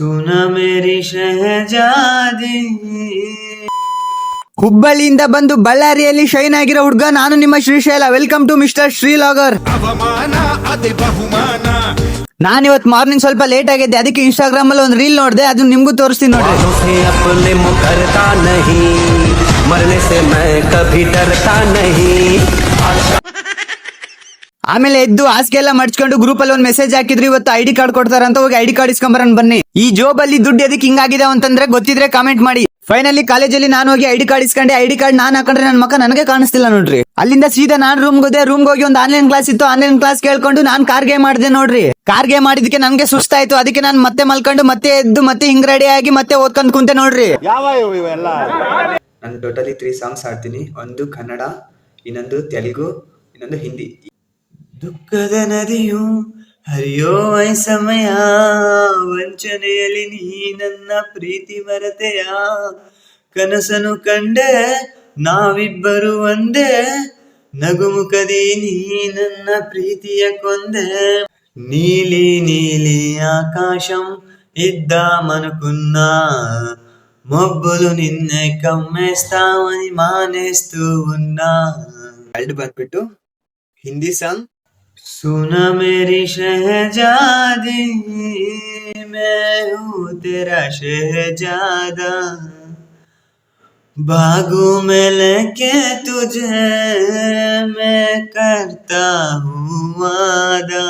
ಸುನ ಮೇರಿ ಶಹಜಾದಿ. ಹುಬ್ಬಳ್ಳಿಯಿಂದ ಬಂದು ಬಳ್ಳಾರಿಯಲ್ಲಿ ಶೈನ್ ಆಗಿರೋ ಹುಡ್ಗ ನಾನು ನಿಮ್ಮ Srishaila. Welcome to mister Sri logger. ನಾನಿವತ್ ಮಾರ್ನಿಂಗ್ ಸ್ವಲ್ಪ ಲೇಟ್ ಆಗಿದ್ದೆ, ಅದಕ್ಕೆ ಇನ್ಸ್ಟಾಗ್ರಾಮ್ ಅಲ್ಲಿ ಒಂದು ರೀಲ್ ನೋಡಿದೆ, ಅದು ನಿಮ್ಗೂ ತೋರಿಸ್ತೀನಿ ನೋಡಿ. ಆಮೇಲೆ ಎದ್ದು ಹಾಸಿಗೆ ಎಲ್ಲ ಮಡ್ಚ್ಕೊಂಡು ಗ್ರೂಪ್ ಅಲ್ಲಿ ಒಂದು ಮೆಸೇಜ್ ಹಾಕಿದ್ರು, ಇವತ್ತು ಐಡಿ ಕಾರ್ಡ್ ಕೊಡ್ತಾರಂತ, ಹೋಗಿ ಐಡಿ ಕಾರ್ಡ್ ಇಸ್ಕೊಂಬರನ್ ಬನ್ನಿ. ಈ ಜಾಬ್ ಅಲ್ಲಿ ದುಡ್ಡು ಎದಕ್ಕೆ ಹಿಂಗಾಗಿದೆ ಅಂತಂದ್ರೆ ಗೊತ್ತಿದ್ರೆ ಕಾಮೆಂಟ್ ಮಾಡಿ. ಫೈನಲಿ ಕಾಲೇಜಲ್ಲಿ ನಾನು ಹೋಗಿ ಐಡಿ ಕಾರ್ಡ್ ಇಸ್ಕೊಂಡೆ. ಐಡಿ ಕಾರ್ಡ್ ನಾನು ಹಾಕೊಂಡ್ರೆ ನನ್ನ ಮಕ್ಕ ನನಗೆ ಕಾಣಿಸ್ತಿಲ್ಲ ನೋಡ್ರಿ. ಅಲ್ಲಿಂದ ಸೀದಾ ನಾನು ರೂಮ್ಗೆ ಹೋದೆ. ರೂಮ್ಗೆ ಹೋಗಿ ಒಂದು ಆನ್ಲೈನ್ ಕ್ಲಾಸ್ ಇತ್ತು, ಆನ್ಲೈನ್ ಕ್ಲಾಸ್ ಕೇಳ್ಕೊಂಡು ನಾನು ಕಾರ್ ಗೇಮ್ ಮಾಡಿದೆ ನೋಡ್ರಿ. ಕಾರ್ ಗೇಮ್ ಮಾಡಿದಕ್ಕೆ ನನಗೆ ಸುಸ್ತಾಯ್ತು, ಅದಕ್ಕೆ ನಾನು ಮತ್ತೆ ಮಲ್ಕೊಂಡು ಮತ್ತೆ ಎದ್ದು ಮತ್ತೆ ಹಿಂಗ್ ರೆಡಿ ಆಗಿ ಮತ್ತೆ ಓದ್ಕೊಂಡ್ ಕುಂತೆ ನೋಡ್ರಿ. ನಾನು ಟೋಟಲಿ 3 ಸಾಂಗ್ಸ್ ಆಡ್ತೀನಿ. ಒಂದು ಕನ್ನಡ, ಇನ್ನೊಂದು ತೆಲುಗು, ಇನ್ನೊಂದು ಹಿಂದಿ. ದುಃಖದ ನದಿಯು ಹರಿಯೋ ಸಮಯ, ವಂಚನೆಯಲ್ಲಿ ನೀ ನನ್ನ ಪ್ರೀತಿ ಮರೆತೆಯ, ಕನಸನು ಕಂಡೆ ನಾವಿಬ್ಬರು ಒಂದೇ, ನಗುಮುಖದಿ ನೀ ನನ್ನ ಪ್ರೀತಿಯ ಕೊಂದೆ. ನೀಲಿ నీలి ఆకాశం ఇద్దామనుకున్నా, మొబ్బులు నిన్నే కమ్మేస్తామని మానేస్తూ ఉన్నా. ಎರಡು ಬಂದ್ಬಿಟ್ಟು ಹಿಂದಿ ಸಾಂಗ್. सुना मेरी शहजादी, मैं हूँ तेरा शहजादा, बागों में लेके तुझे मैं करता हूँ वादा.